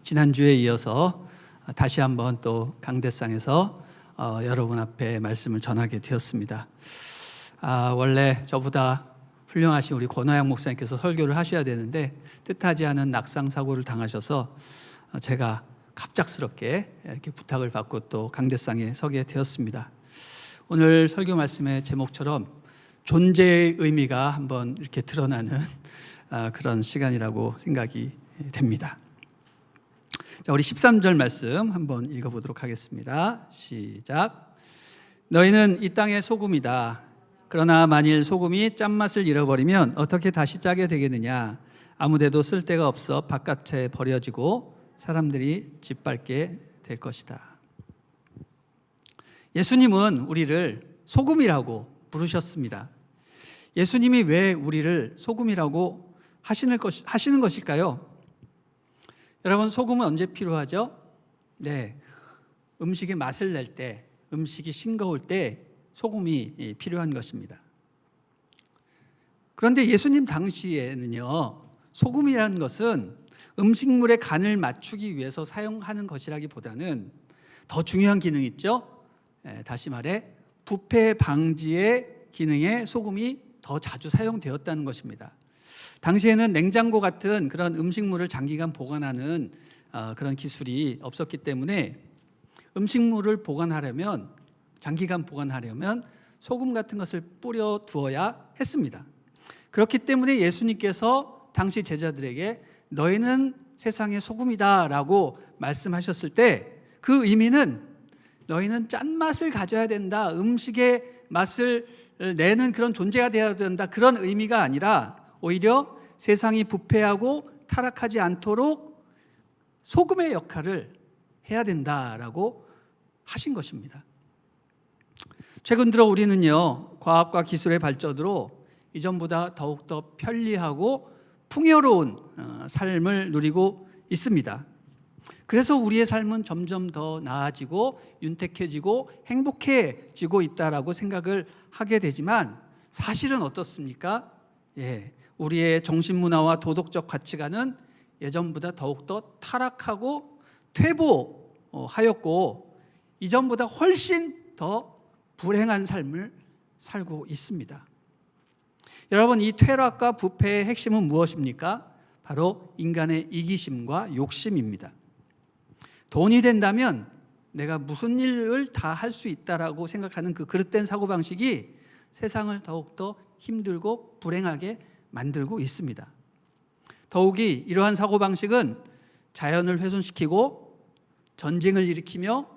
지난주에 이어서 다시 한번 또 강대상에서 여러분 앞에 말씀을 전하게 되었습니다. 원래 저보다 훌륭하신 우리 권호양 목사님께서 설교를 하셔야 되는데 뜻하지 않은 낙상 사고를 당하셔서 제가 갑작스럽게 이렇게 부탁을 받고 또 강대상에 서게 되었습니다. 오늘 설교 말씀의 제목처럼 존재의 의미가 한번 이렇게 드러나는 그런 시간이라고 생각이 됩니다. 자, 우리 13절 말씀 한번 읽어보도록 하겠습니다. 시작. 너희는 이 땅의 소금이다. 그러나 만일 소금이 짠맛을 잃어버리면 어떻게 다시 짜게 되겠느냐. 아무데도 쓸 데가 없어 바깥에 버려지고 사람들이 짓밟게 될 것이다. 예수님은 우리를 소금이라고 부르셨습니다. 예수님이 왜 우리를 소금이라고 하시는 것일까요? 여러분, 소금은 언제 필요하죠? 네, 음식의 맛을 낼 때, 음식이 싱거울 때 소금이 필요한 것입니다. 그런데 예수님 당시에는요, 소금이라는 것은 음식물의 간을 맞추기 위해서 사용하는 것이라기보다는 더 중요한 기능이 있죠. 다시 말해 부패 방지의 기능에 소금이 더 자주 사용되었다는 것입니다. 당시에는 냉장고 같은 그런 음식물을 장기간 보관하는 그런 기술이 없었기 때문에 음식물을 보관하려면, 장기간 보관하려면 소금 같은 것을 뿌려 두어야 했습니다. 그렇기 때문에 예수님께서 당시 제자들에게 너희는 세상의 소금이다 라고 말씀하셨을 때 그 의미는 너희는 짠맛을 가져야 된다, 음식의 맛을 내는 그런 존재가 되어야 된다, 그런 의미가 아니라 오히려 세상이 부패하고 타락하지 않도록 소금의 역할을 해야 된다라고 하신 것입니다. 최근 들어 우리는요, 과학과 기술의 발전으로 이전보다 더욱더 편리하고 풍요로운 삶을 누리고 있습니다. 그래서 우리의 삶은 점점 더 나아지고 윤택해지고 행복해지고 있다라고 생각을 하게 되지만 사실은 어떻습니까? 우리의 정신문화와 도덕적 가치관은 예전보다 더욱더 타락하고 퇴보하였고 이전보다 훨씬 더 불행한 삶을 살고 있습니다. 여러분, 이 퇴락과 부패의 핵심은 무엇입니까? 바로 인간의 이기심과 욕심입니다. 돈이 된다면 내가 무슨 일을 다 할 수 있다라고 생각하는 그 그릇된 사고방식이 세상을 더욱더 힘들고 불행하게 만들고 있습니다. 더욱이 이러한 사고방식은 자연을 훼손시키고 전쟁을 일으키며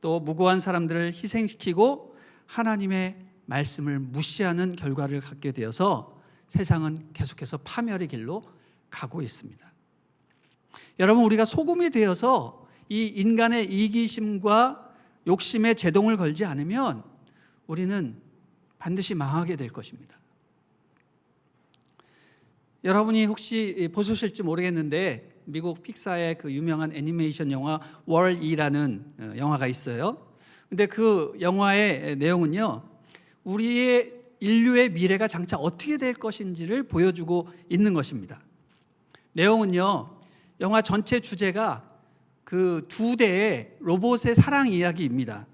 또 무고한 사람들을 희생시키고 하나님의 말씀을 무시하는 결과를 갖게 되어서 세상은 계속해서 파멸의 길로 가고 있습니다. 여러분, 우리가 소금이 되어서 이 인간의 이기심과 욕심에 제동을 걸지 않으면 우리는 반드시 망하게 될 것입니다. 여러분이 혹시 보셨을지 모르겠는데 미국 픽사의 그 유명한 애니메이션 영화 월이라는 영화가 있어요. 근데 그 영화의 내용은요, 우리의 인류의 미래가 장차 어떻게 될 것인지를 보여주고 있는 것입니다. 내용은요, 영화 전체 주제가 그 두 대의 로봇의 사랑 이야기입니다.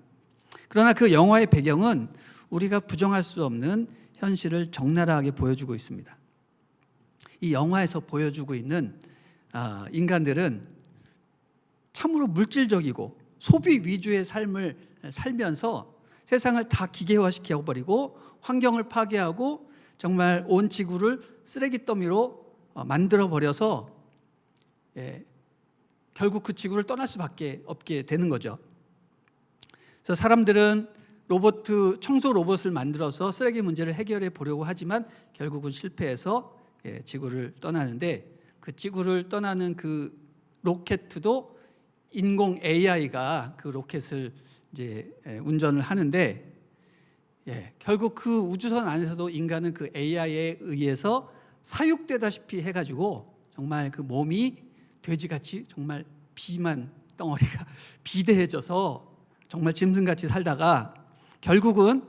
그러나 그 영화의 배경은 우리가 부정할 수 없는 현실을 적나라하게 보여주고 있습니다. 이 영화에서 보여주고 있는 인간들은 참으로 물질적이고 소비 위주의 삶을 살면서 세상을 다 기계화시켜버리고 환경을 파괴하고 정말 온 지구를 쓰레기 더미로 만들어버려서 결국 그 지구를 떠날 수밖에 없게 되는 거죠. 그래서 사람들은 청소 로봇을 만들어서 쓰레기 문제를 해결해 보려고 하지만 결국은 실패해서 지구를 떠나는데, 그 지구를 떠나는 그 로켓도 인공 AI가 그 로켓을 이제 운전을 하는데, 결국 그 우주선 안에서도 인간은 그 AI에 의해서 사육되다시피 해가지고 정말 그 몸이 돼지같이 정말 비만 덩어리가 비대해져서 정말 짐승같이 살다가 결국은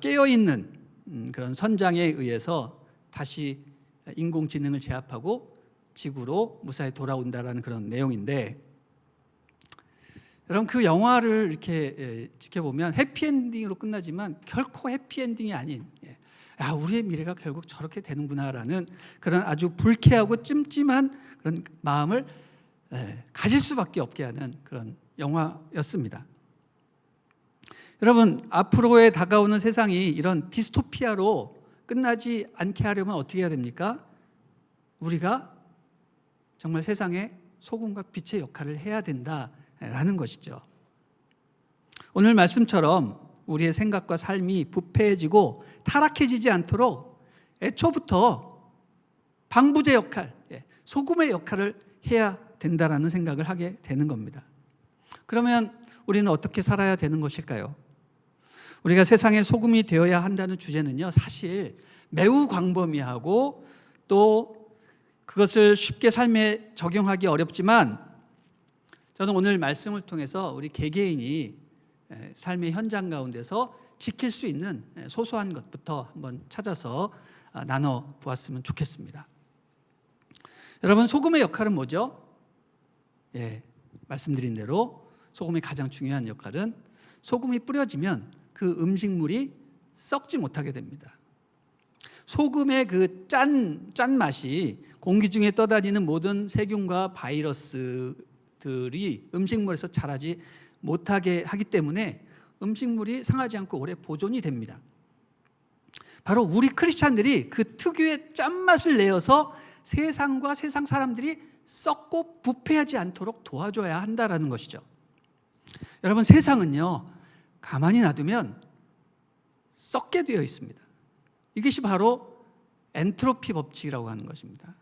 깨어있는 그런 선장에 의해서 다시 인공지능을 제압하고 지구로 무사히 돌아온다라는 그런 내용인데, 여러분 그 영화를 이렇게 지켜보면 해피엔딩으로 끝나지만 결코 해피엔딩이 아닌, 우리의 미래가 결국 저렇게 되는구나라는 그런 아주 불쾌하고 찜찜한 그런 마음을 가질 수밖에 없게 하는 그런 영화였습니다. 여러분, 앞으로의 다가오는 세상이 이런 디스토피아로 끝나지 않게 하려면 어떻게 해야 됩니까? 우리가 정말 세상에 소금과 빛의 역할을 해야 된다라는 것이죠. 오늘 말씀처럼 우리의 생각과 삶이 부패해지고 타락해지지 않도록 애초부터 방부제 역할, 소금의 역할을 해야 된다라는 생각을 하게 되는 겁니다. 그러면 우리는 어떻게 살아야 되는 것일까요? 우리가 세상의 소금이 되어야 한다는 주제는요, 사실 매우 광범위하고 또 그것을 쉽게 삶에 적용하기 어렵지만, 저는 오늘 말씀을 통해서 우리 개개인이 삶의 현장 가운데서 지킬 수 있는 소소한 것부터 한번 찾아서 나눠 보았으면 좋겠습니다. 여러분, 소금의 역할은 뭐죠? 말씀드린 대로 소금의 가장 중요한 역할은 소금이 뿌려지면 그 음식물이 썩지 못하게 됩니다. 소금의 그 짠맛이 공기 중에 떠다니는 모든 세균과 바이러스들이 음식물에서 자라지 못하게 하기 때문에 음식물이 상하지 않고 오래 보존이 됩니다. 바로 우리 크리스찬들이 그 특유의 짠맛을 내어서 세상과 세상 사람들이 썩고 부패하지 않도록 도와줘야 한다는 것이죠. 여러분, 세상은요, 가만히 놔두면 썩게 되어 있습니다. 이것이 바로 엔트로피 법칙이라고 하는 것입니다.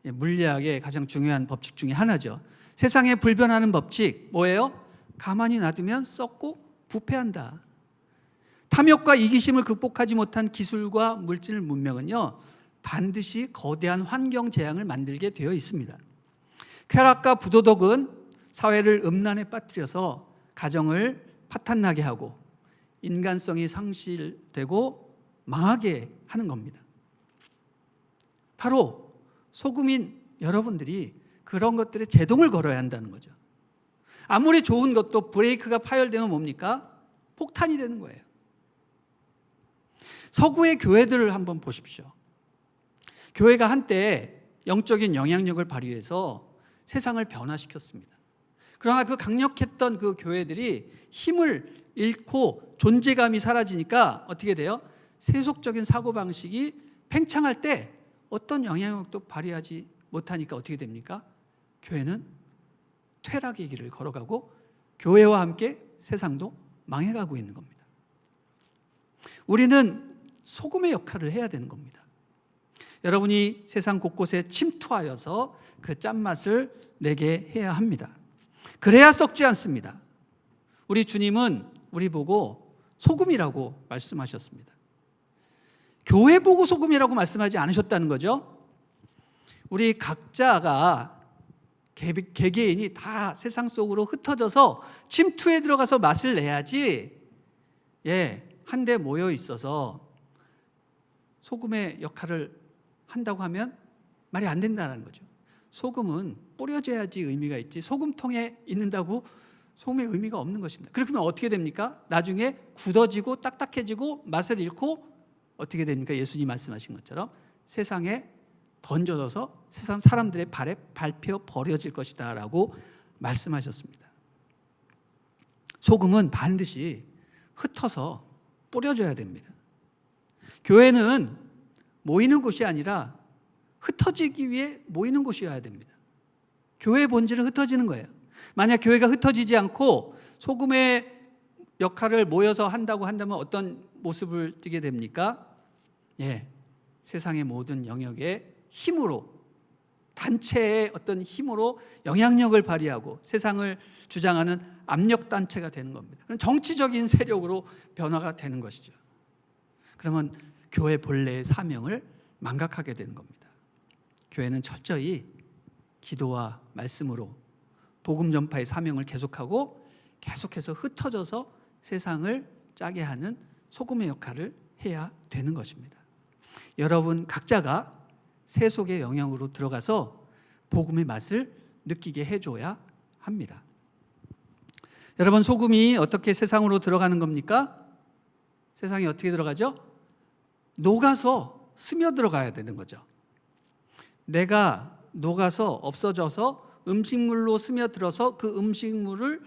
물리학의 가장 중요한 법칙 중에 하나죠. 세상에 불변하는 법칙 뭐예요? 가만히 놔두면 썩고 부패한다. 탐욕과 이기심을 극복하지 못한 기술과 물질 문명은요, 반드시 거대한 환경 재앙을 만들게 되어 있습니다. 쾌락과 부도덕은 사회를 음란에 빠뜨려서 가정을 파탄나게 하고 인간성이 상실되고 망하게 하는 겁니다. 바로 소금인 여러분들이 그런 것들에 제동을 걸어야 한다는 거죠. 아무리 좋은 것도 브레이크가 파열되면 뭡니까? 폭탄이 되는 거예요. 서구의 교회들을 한번 보십시오. 교회가 한때 영적인 영향력을 발휘해서 세상을 변화시켰습니다. 그러나 그 강력했던 그 교회들이 힘을 잃고 존재감이 사라지니까 어떻게 돼요? 세속적인 사고방식이 팽창할 때 어떤 영향력도 발휘하지 못하니까 어떻게 됩니까? 교회는 퇴락의 길을 걸어가고 교회와 함께 세상도 망해가고 있는 겁니다. 우리는 소금의 역할을 해야 되는 겁니다. 여러분이 세상 곳곳에 침투하여서 그 짠맛을 내게 해야 합니다. 그래야 썩지 않습니다. 우리 주님은 우리 보고 소금이라고 말씀하셨습니다. 교회 보고 소금이라고 말씀하지 않으셨다는 거죠. 우리 각자가 개개인이 다 세상 속으로 흩어져서 침투에 들어가서 맛을 내야지, 한데 모여 있어서 소금의 역할을 한다고 하면 말이 안 된다는 거죠. 소금은 뿌려져야지 의미가 있지, 소금통에 있는다고 소금의 의미가 없는 것입니다. 그렇게 하면 어떻게 됩니까? 나중에 굳어지고 딱딱해지고 맛을 잃고 어떻게 됩니까? 예수님 말씀하신 것처럼 세상에 던져져서 세상 사람들의 발에 밟혀 버려질 것이다 라고 말씀하셨습니다. 소금은 반드시 흩어서 뿌려져야 됩니다. 교회는 모이는 곳이 아니라 흩어지기 위해 모이는 곳이어야 됩니다. 교회의 본질은 흩어지는 거예요. 만약 교회가 흩어지지 않고 소금의 역할을 모여서 한다고 한다면 어떤 모습을 띠게 됩니까? 세상의 모든 영역의 힘으로, 단체의 어떤 힘으로 영향력을 발휘하고 세상을 주장하는 압력단체가 되는 겁니다. 그럼 정치적인 세력으로 변화가 되는 것이죠. 그러면 교회 본래의 사명을 망각하게 되는 겁니다. 교회는 철저히 기도와 말씀으로 복음 전파의 사명을 계속하고 계속해서 흩어져서 세상을 짜게 하는 소금의 역할을 해야 되는 것입니다. 여러분 각자가 세속의 영향으로 들어가서 복음의 맛을 느끼게 해줘야 합니다. 여러분, 소금이 어떻게 세상으로 들어가는 겁니까? 세상에 어떻게 들어가죠? 녹아서 스며들어가야 되는 거죠. 내가 녹아서 없어져서 음식물로 스며들어서 그 음식물을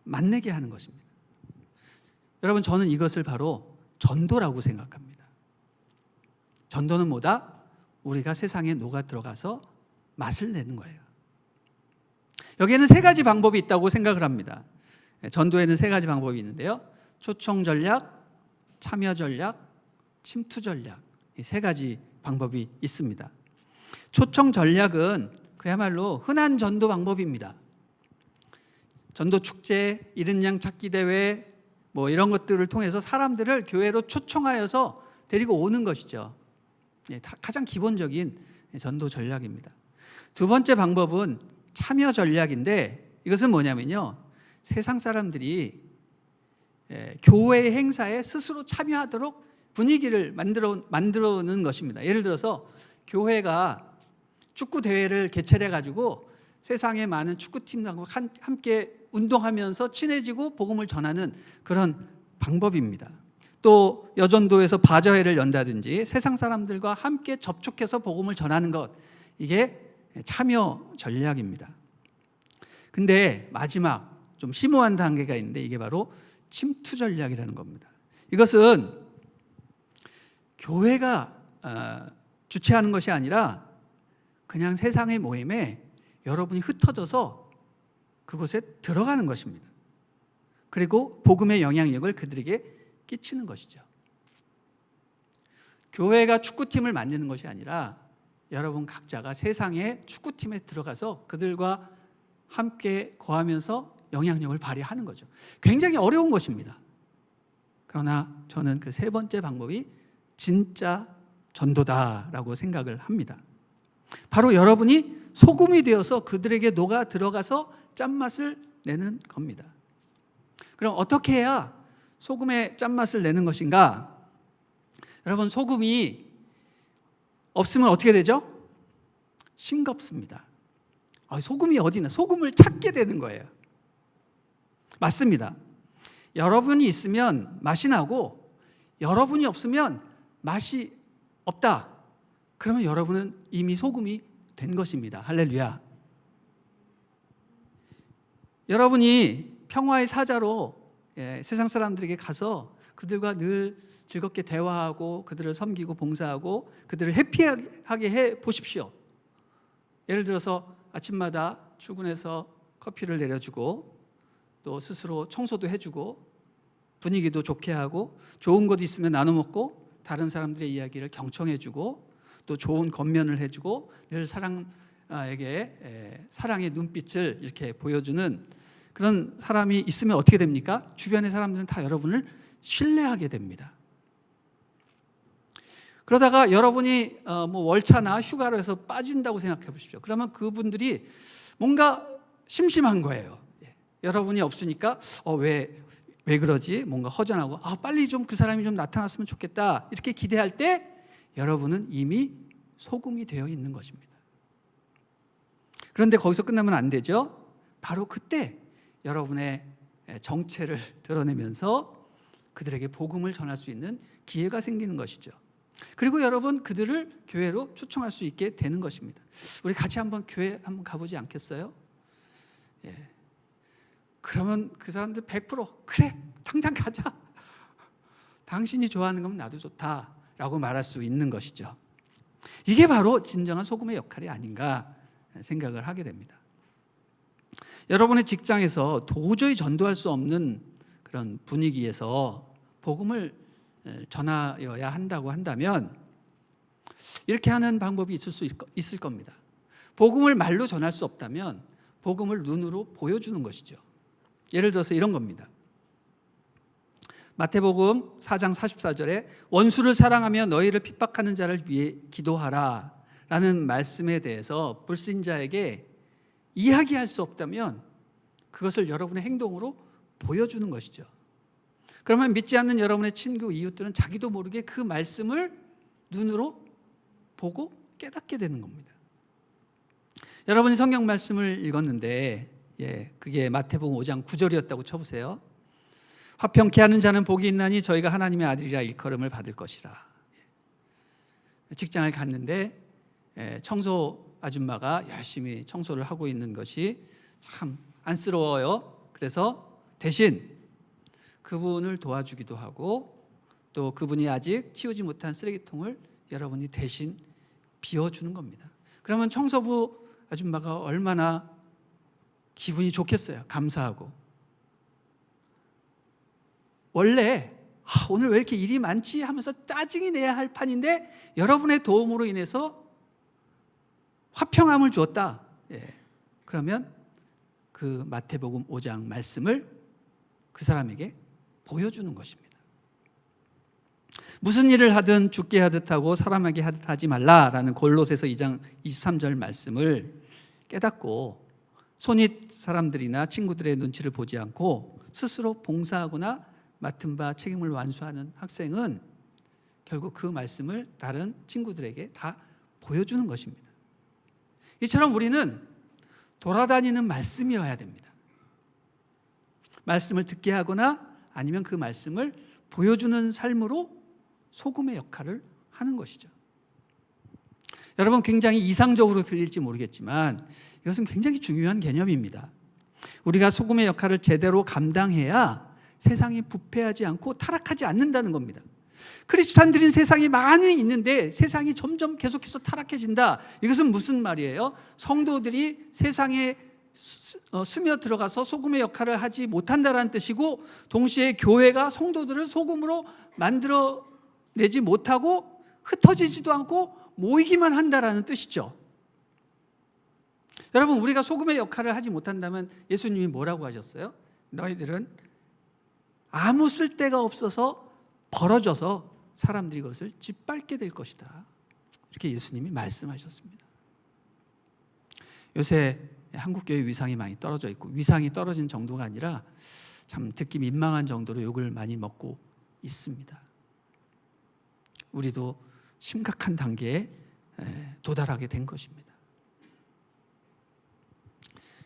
맛내게 하는 것입니다. 여러분, 저는 이것을 바로 전도라고 생각합니다. 전도는 뭐다? 우리가 세상에 녹아 들어가서 맛을 내는 거예요. 여기에는 세 가지 방법이 있다고 생각을 합니다. 전도에는 세 가지 방법이 있는데요. 초청 전략, 참여 전략, 침투 전략, 이 세 가지 방법이 있습니다. 초청 전략은 그야말로 흔한 전도 방법입니다. 전도 축제, 이른 양 찾기 대회 뭐 이런 것들을 통해서 사람들을 교회로 초청하여서 데리고 오는 것이죠. 가장 기본적인 전도 전략입니다. 두 번째 방법은 참여 전략인데, 이것은 뭐냐면요, 세상 사람들이 교회 행사에 스스로 참여하도록 분위기를 만들어는 것입니다. 예를 들어서 교회가 축구 대회를 개최를 해가지고 세상의 많은 축구팀하고 함께 운동하면서 친해지고 복음을 전하는 그런 방법입니다. 또 여전도에서 바자회를 연다든지 세상 사람들과 함께 접촉해서 복음을 전하는 것, 이게 참여 전략입니다. 근데 마지막 좀 심오한 단계가 있는데, 이게 바로 침투 전략이라는 겁니다. 이것은 교회가 주최하는 것이 아니라 그냥 세상의 모임에 여러분이 흩어져서 그곳에 들어가는 것입니다. 그리고 복음의 영향력을 그들에게 끼치는 것이죠. 교회가 축구팀을 만드는 것이 아니라 여러분 각자가 세상의 축구팀에 들어가서 그들과 함께 거하면서 영향력을 발휘하는 거죠. 굉장히 어려운 것입니다. 그러나 저는 그 세 번째 방법이 진짜 전도다라고 생각을 합니다. 바로 여러분이 소금이 되어서 그들에게 녹아 들어가서 짠맛을 내는 겁니다. 그럼 어떻게 해야 소금의 짠맛을 내는 것인가? 여러분, 소금이 없으면 어떻게 되죠? 싱겁습니다. 소금이 어디 있나? 소금을 찾게 되는 거예요. 맞습니다. 여러분이 있으면 맛이 나고 여러분이 없으면 맛이 없다. 그러면 여러분은 이미 소금이 된 것입니다. 할렐루야. 여러분이 평화의 사자로 세상 사람들에게 가서 그들과 늘 즐겁게 대화하고 그들을 섬기고 봉사하고 그들을 해피하게 해 보십시오. 예를 들어서 아침마다 출근해서 커피를 내려주고 또 스스로 청소도 해주고 분위기도 좋게 하고 좋은 것 있으면 나눠 먹고 다른 사람들의 이야기를 경청해주고 또 좋은 겉면을 해주고 늘 사랑에게 사랑의 눈빛을 이렇게 보여주는 그런 사람이 있으면 어떻게 됩니까? 주변의 사람들은 다 여러분을 신뢰하게 됩니다. 그러다가 여러분이 뭐 월차나 휴가로 해서 빠진다고 생각해 보십시오. 그러면 그분들이 뭔가 심심한 거예요. 여러분이 없으니까 왜 그러지? 뭔가 허전하고 빨리 좀 그 사람이 좀 나타났으면 좋겠다 이렇게 기대할 때 여러분은 이미 소금이 되어 있는 것입니다. 그런데 거기서 끝나면 안 되죠. 바로 그때 여러분의 정체를 드러내면서 그들에게 복음을 전할 수 있는 기회가 생기는 것이죠. 그리고 여러분 그들을 교회로 초청할 수 있게 되는 것입니다. 우리 같이 한번 교회 한번 가보지 않겠어요? 그러면 그 사람들 100% 그래 당장 가자. 당신이 좋아하는 건 나도 좋다라고 말할 수 있는 것이죠. 이게 바로 진정한 소금의 역할이 아닌가 생각을 하게 됩니다. 여러분의 직장에서 도저히 전도할 수 없는 그런 분위기에서 복음을 전하여야 한다고 한다면 이렇게 하는 방법이 있을 겁니다. 복음을 말로 전할 수 없다면 복음을 눈으로 보여주는 것이죠. 예를 들어서 이런 겁니다. 마태복음 4장 44절에 원수를 사랑하며 너희를 핍박하는 자를 위해 기도하라 라는 말씀에 대해서 불신자에게 이야기할 수 없다면 그것을 여러분의 행동으로 보여주는 것이죠. 그러면 믿지 않는 여러분의 친구, 이웃들은 자기도 모르게 그 말씀을 눈으로 보고 깨닫게 되는 겁니다. 여러분이 성경 말씀을 읽었는데 그게 마태복음 5장 9절이었다고 쳐보세요. 화평케 하는 자는 복이 있나니 저희가 하나님의 아들이라 일컬음을 받을 것이라. 직장을 갔는데 청소 아줌마가 열심히 청소를 하고 있는 것이 참 안쓰러워요. 그래서 대신 그분을 도와주기도 하고 또 그분이 아직 치우지 못한 쓰레기통을 여러분이 대신 비워주는 겁니다. 그러면 청소부 아줌마가 얼마나 기분이 좋겠어요. 감사하고. 원래 오늘 왜 이렇게 일이 많지 하면서 짜증이 내야 할 판인데 여러분의 도움으로 인해서 화평함을 주었다. 그러면 그 마태복음 5장 말씀을 그 사람에게 보여주는 것입니다. 무슨 일을 하든 죽게 하듯 하고 사람에게 하듯 하지 말라라는 골로새서 2장 23절 말씀을 깨닫고 손윗 사람들이나 친구들의 눈치를 보지 않고 스스로 봉사하거나 맡은 바 책임을 완수하는 학생은 결국 그 말씀을 다른 친구들에게 다 보여주는 것입니다. 이처럼 우리는 돌아다니는 말씀이어야 됩니다. 말씀을 듣게 하거나 아니면 그 말씀을 보여주는 삶으로 소금의 역할을 하는 것이죠. 여러분, 굉장히 이상적으로 들릴지 모르겠지만 이것은 굉장히 중요한 개념입니다. 우리가 소금의 역할을 제대로 감당해야 세상이 부패하지 않고 타락하지 않는다는 겁니다. 크리스찬들인 세상이 많이 있는데 세상이 점점 계속해서 타락해진다. 이것은 무슨 말이에요? 성도들이 세상에 스며들어가서 소금의 역할을 하지 못한다는 뜻이고, 동시에 교회가 성도들을 소금으로 만들어내지 못하고 흩어지지도 않고 모이기만 한다는 뜻이죠. 여러분, 우리가 소금의 역할을 하지 못한다면 예수님이 뭐라고 하셨어요? 너희들은 아무 쓸데가 없어서 벌어져서 사람들이 그것을 짓밟게 될 것이다. 이렇게 예수님이 말씀하셨습니다. 요새 한국교회 위상이 많이 떨어져 있고, 위상이 떨어진 정도가 아니라 참 듣기 민망한 정도로 욕을 많이 먹고 있습니다. 우리도 심각한 단계에 도달하게 된 것입니다.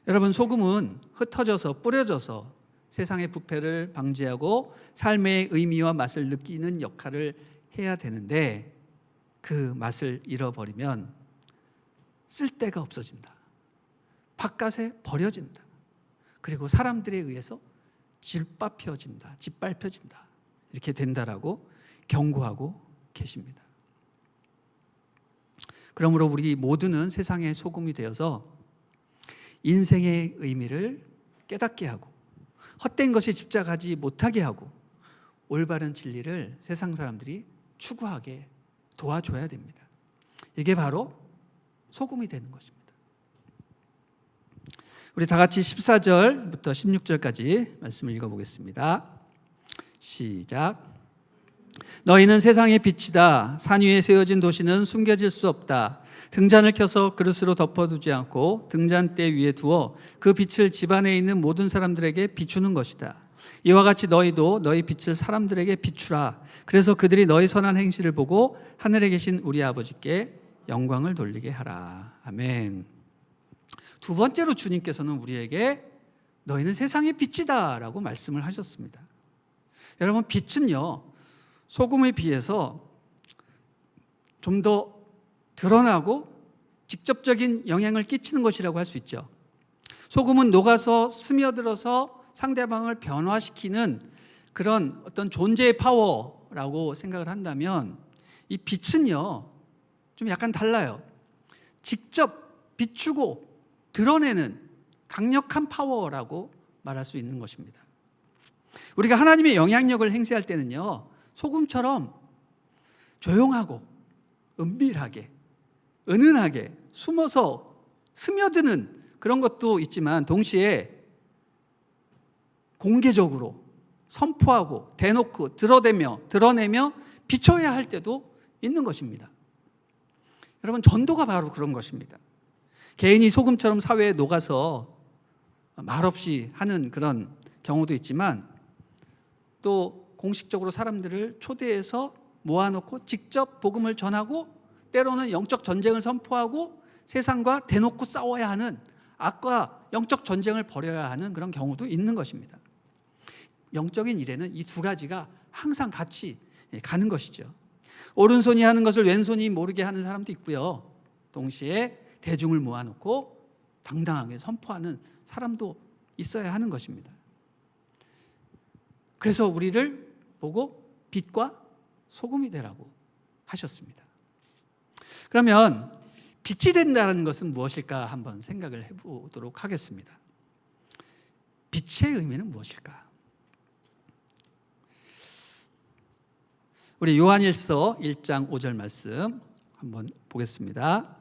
여러분, 소금은 흩어져서 뿌려져서 세상의 부패를 방지하고 삶의 의미와 맛을 느끼는 역할을 해야 되는데, 그 맛을 잃어버리면 쓸데가 없어진다. 바깥에 버려진다. 그리고 사람들에 의해서 짓밟혀진다. 이렇게 된다라고 경고하고 계십니다. 그러므로 우리 모두는 세상의 소금이 되어서 인생의 의미를 깨닫게 하고 헛된 것에 집착하지 못하게 하고 올바른 진리를 세상 사람들이 추구하게 도와줘야 됩니다. 이게 바로 소금이 되는 것입니다. 우리 다 같이 14절부터 16절까지 말씀을 읽어보겠습니다. 시작. 너희는 세상의 빛이다. 산 위에 세워진 도시는 숨겨질 수 없다. 등잔을 켜서 그릇으로 덮어두지 않고 등잔대 위에 두어 그 빛을 집안에 있는 모든 사람들에게 비추는 것이다. 이와 같이 너희도 너희 빛을 사람들에게 비추라. 그래서 그들이 너희 선한 행실을 보고 하늘에 계신 우리 아버지께 영광을 돌리게 하라. 아멘. 두 번째로 주님께서는 우리에게 너희는 세상의 빛이다 라고 말씀을 하셨습니다. 여러분, 빛은요, 소금에 비해서 좀 더 드러나고 직접적인 영향을 끼치는 것이라고 할 수 있죠. 소금은 녹아서 스며들어서 상대방을 변화시키는 그런 어떤 존재의 파워라고 생각을 한다면, 이 빛은요 좀 약간 달라요. 직접 비추고 드러내는 강력한 파워라고 말할 수 있는 것입니다. 우리가 하나님의 영향력을 행사할 때는요, 소금처럼 조용하고 은밀하게 은은하게 숨어서 스며드는 그런 것도 있지만, 동시에 공개적으로 선포하고 대놓고 드러내며 비춰야 할 때도 있는 것입니다. 여러분, 전도가 바로 그런 것입니다. 개인이 소금처럼 사회에 녹아서 말없이 하는 그런 경우도 있지만, 또 공식적으로 사람들을 초대해서 모아놓고 직접 복음을 전하고 때로는 영적 전쟁을 선포하고 세상과 대놓고 싸워야 하는 악과 영적 전쟁을 벌여야 하는 그런 경우도 있는 것입니다. 영적인 일에는 이 두 가지가 항상 같이 가는 것이죠. 오른손이 하는 것을 왼손이 모르게 하는 사람도 있고요. 동시에 대중을 모아놓고 당당하게 선포하는 사람도 있어야 하는 것입니다. 그래서 우리를 보고 빛과 소금이 되라고 하셨습니다. 그러면 빛이 된다는 것은 무엇일까 한번 생각을 해보도록 하겠습니다. 빛의 의미는 무엇일까? 우리 요한일서 1장 5절 말씀 한번 보겠습니다.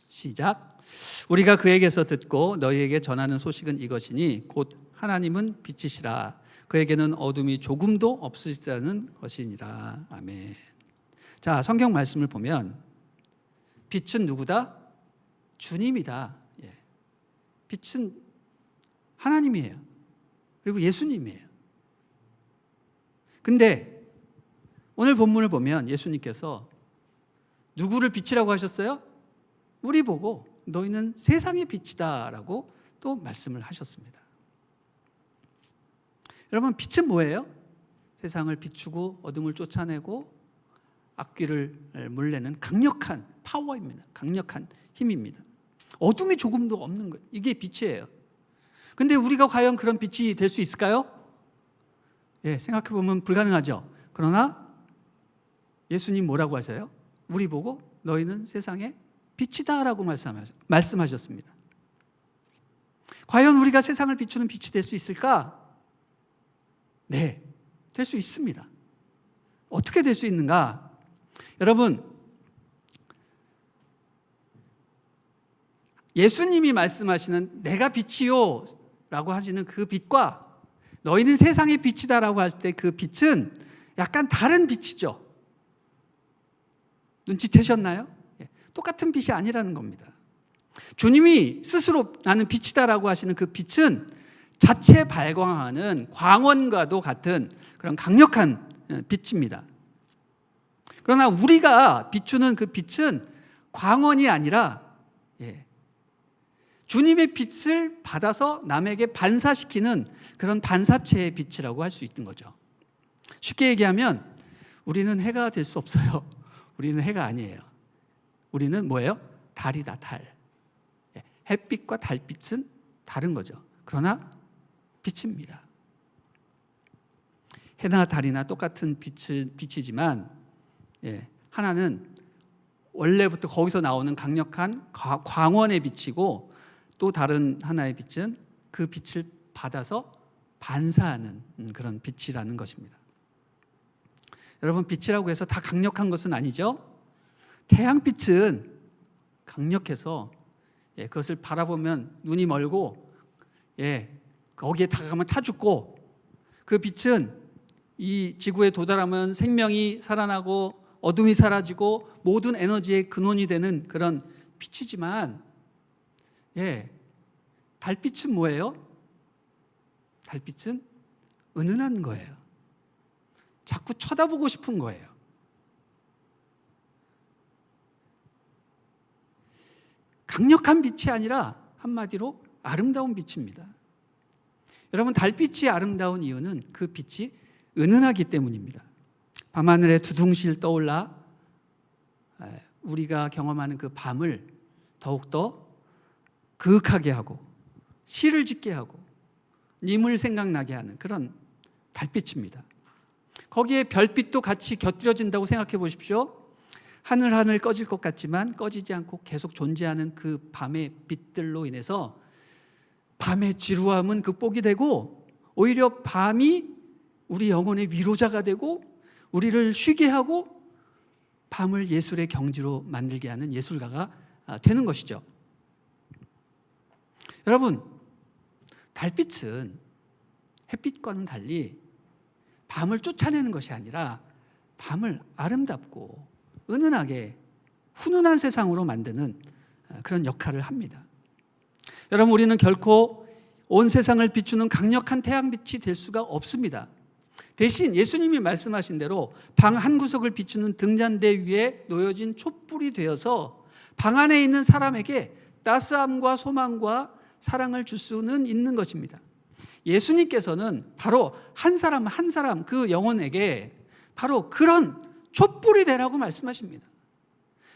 시작. 우리가 그에게서 듣고 너희에게 전하는 소식은 이것이니 곧 하나님은 빛이시라. 그에게는 어둠이 조금도 없으시다는 것이니라. 아멘. 자, 성경 말씀을 보면 빛은 누구다? 주님이다. 예. 빛은 하나님이에요. 그리고 예수님이에요. 근데 오늘 본문을 보면 예수님께서 누구를 빛이라고 하셨어요? 우리 보고 너희는 세상의 빛이다 라고 또 말씀을 하셨습니다. 여러분, 빛은 뭐예요? 세상을 비추고 어둠을 쫓아내고 악귀를 물리는 강력한 파워입니다. 강력한 힘입니다. 어둠이 조금도 없는 것, 이게 빛이에요. 근데 우리가 과연 그런 빛이 될 수 있을까요? 예, 생각해보면 불가능하죠. 그러나 예수님 뭐라고 하세요? 우리 보고 너희는 세상의 빛이다 라고 말씀하셨습니다. 과연 우리가 세상을 비추는 빛이 될 수 있을까? 네, 될 수 있습니다. 어떻게 될 수 있는가? 여러분, 예수님이 말씀하시는 내가 빛이요 라고 하시는 그 빛과 너희는 세상의 빛이다 라고 할 때 그 빛은 약간 다른 빛이죠. 눈치채셨나요? 똑같은 빛이 아니라는 겁니다. 주님이 스스로 나는 빛이다라고 하시는 그 빛은 자체 발광하는 광원과도 같은 그런 강력한 빛입니다. 그러나 우리가 비추는 그 빛은 광원이 아니라 주님의 빛을 받아서 남에게 반사시키는 그런 반사체의 빛이라고 할 수 있는 거죠. 쉽게 얘기하면 우리는 해가 될 수 없어요. 우리는 해가 아니에요. 우리는 뭐예요? 달이다, 달. 햇빛과 달빛은 다른 거죠. 그러나 빛입니다. 해나 달이나 똑같은 빛이지만 하나는 원래부터 거기서 나오는 강력한 광원의 빛이고 또 다른 하나의 빛은 그 빛을 받아서 반사하는 그런 빛이라는 것입니다. 여러분, 빛이라고 해서 다 강력한 것은 아니죠. 태양빛은 강력해서 그것을 바라보면 눈이 멀고 거기에 다가가면 타 죽고, 그 빛은 이 지구에 도달하면 생명이 살아나고 어둠이 사라지고 모든 에너지의 근원이 되는 그런 빛이지만 달빛은 뭐예요? 달빛은 은은한 거예요. 자꾸 쳐다보고 싶은 거예요. 강력한 빛이 아니라 한마디로 아름다운 빛입니다. 여러분, 달빛이 아름다운 이유는 그 빛이 은은하기 때문입니다. 밤하늘에 두둥실 떠올라 우리가 경험하는 그 밤을 더욱더 그윽하게 하고 시를 짓게 하고 님을 생각나게 하는 그런 달빛입니다. 거기에 별빛도 같이 곁들여진다고 생각해 보십시오. 하늘 꺼질 것 같지만 꺼지지 않고 계속 존재하는 그 밤의 빛들로 인해서 밤의 지루함은 극복이 되고 오히려 밤이 우리 영혼의 위로자가 되고 우리를 쉬게 하고 밤을 예술의 경지로 만들게 하는 예술가가 되는 것이죠. 여러분, 달빛은 햇빛과는 달리 밤을 쫓아내는 것이 아니라 밤을 아름답고 은은하게 훈훈한 세상으로 만드는 그런 역할을 합니다. 여러분, 우리는 결코 온 세상을 비추는 강력한 태양빛이 될 수가 없습니다. 대신 예수님이 말씀하신 대로 방 한 구석을 비추는 등잔대 위에 놓여진 촛불이 되어서 방 안에 있는 사람에게 따스함과 소망과 사랑을 줄 수는 있는 것입니다. 예수님께서는 바로 한 사람 한 사람 그 영혼에게 바로 그런 촛불이 되라고 말씀하십니다.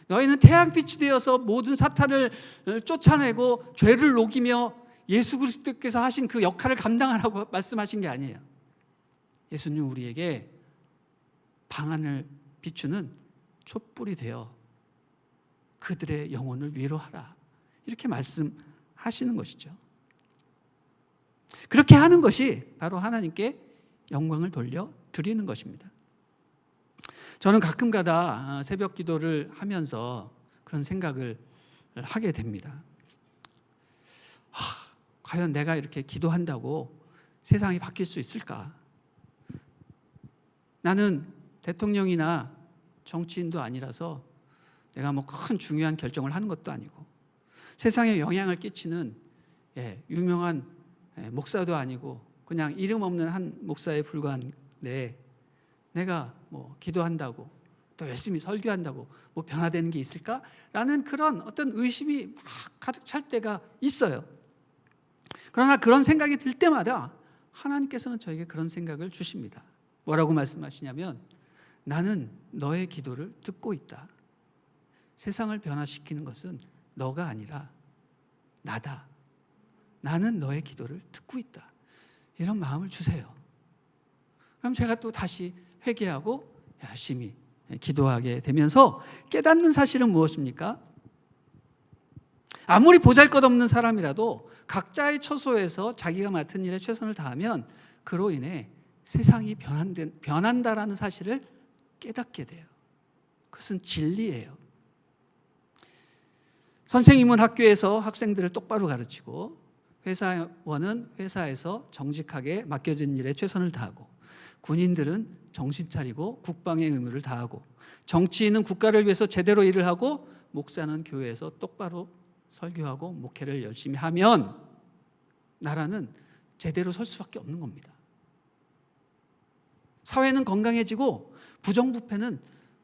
너희는 태양빛이 되어서 모든 사탄을 쫓아내고 죄를 녹이며 예수 그리스도께서 하신 그 역할을 감당하라고 말씀하신 게 아니에요. 예수님 우리에게 방안을 비추는 촛불이 되어 그들의 영혼을 위로하라, 이렇게 말씀하시는 것이죠. 그렇게 하는 것이 바로 하나님께 영광을 돌려 드리는 것입니다. 저는 가끔가다 새벽 기도를 하면서 그런 생각을 하게 됩니다. 과연 내가 이렇게 기도한다고 세상이 바뀔 수 있을까? 나는 대통령이나 정치인도 아니라서 내가 뭐 큰 중요한 결정을 하는 것도 아니고 세상에 영향을 끼치는 유명한 목사도 아니고 그냥 이름 없는 한 목사에 불과한데 내가 뭐 기도한다고 또 열심히 설교한다고 뭐 변화되는 게 있을까라는 그런 어떤 의심이 막 가득 찰 때가 있어요. 그러나 그런 생각이 들 때마다 하나님께서는 저에게 그런 생각을 주십니다. 뭐라고 말씀하시냐면 나는 너의 기도를 듣고 있다. 세상을 변화시키는 것은 너가 아니라 나다. 나는 너의 기도를 듣고 있다. 이런 마음을 주세요. 그럼 제가 또 다시 회개하고 열심히 기도하게 되면서 깨닫는 사실은 무엇입니까? 아무리 보잘것없는 사람이라도 각자의 처소에서 자기가 맡은 일에 최선을 다하면 그로 인해 세상이 변한다라는 사실을 깨닫게 돼요. 그것은 진리예요. 선생님은 학교에서 학생들을 똑바로 가르치고 회사원은 회사에서 정직하게 맡겨진 일에 최선을 다하고 군인들은 정신 차리고 국방의 의무를 다하고 정치인은 국가를 위해서 제대로 일을 하고 목사는 교회에서 똑바로 설교하고 목회를 열심히 하면 나라는 제대로 설 수밖에 없는 겁니다. 사회는 건강해지고 부정부패는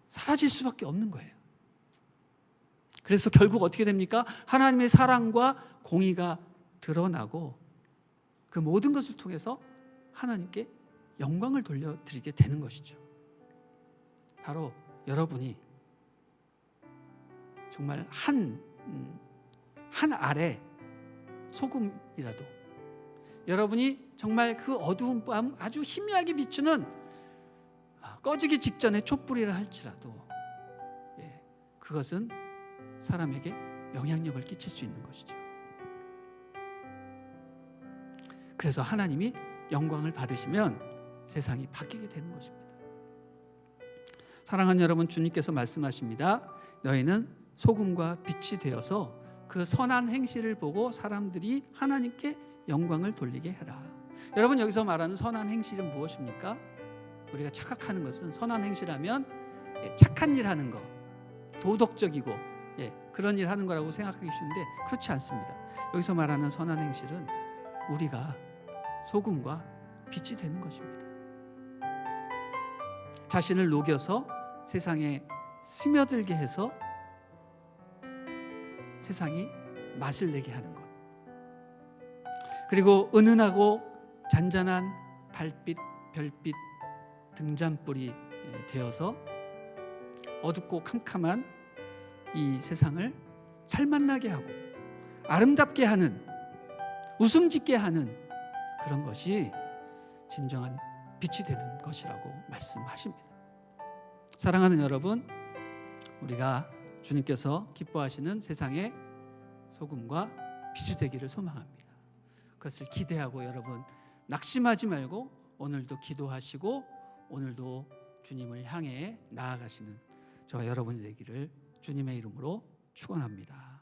사라질 수밖에 없는 거예요. 그래서 결국 어떻게 됩니까? 하나님의 사랑과 공의가 드러나고 그 모든 것을 통해서 하나님께 영광을 돌려드리게 되는 것이죠. 바로 여러분이 정말 한 알의 소금이라도 여러분이 정말 그 어두운 밤 아주 희미하게 비추는 꺼지기 직전의 촛불이라 할지라도 그것은 사람에게 영향력을 끼칠 수 있는 것이죠. 그래서 하나님이 영광을 받으시면 세상이 바뀌게 되는 것입니다. 사랑하는 여러분, 주님께서 말씀하십니다. 너희는 소금과 빛이 되어서 그 선한 행실을 보고 사람들이 하나님께 영광을 돌리게 해라. 여러분, 여기서 말하는 선한 행실은 무엇입니까? 우리가 착각하는 것은 선한 행실하면 착한 일 하는 거, 도덕적이고 그런 일 하는 거라고 생각하기 쉬운데 그렇지 않습니다. 여기서 말하는 선한 행실은 우리가 소금과 빛이 되는 것입니다. 자신을 녹여서 세상에 스며들게 해서 세상이 맛을 내게 하는 것, 그리고 은은하고 잔잔한 달빛, 별빛, 등잔불이 되어서 어둡고 캄캄한 이 세상을 살맛나게 하고 아름답게 하는, 웃음 짓게 하는 그런 것이 진정한 빛이 되는 것이라고 말씀하십니다. 사랑하는 여러분, 우리가 주님께서 기뻐하시는 세상의 소금과 빛이 되기를 소망합니다. 그것을 기대하고 여러분 낙심하지 말고 오늘도 기도하시고 오늘도 주님을 향해 나아가시는 저와 여러분이 되기를 주님의 이름으로 축원합니다.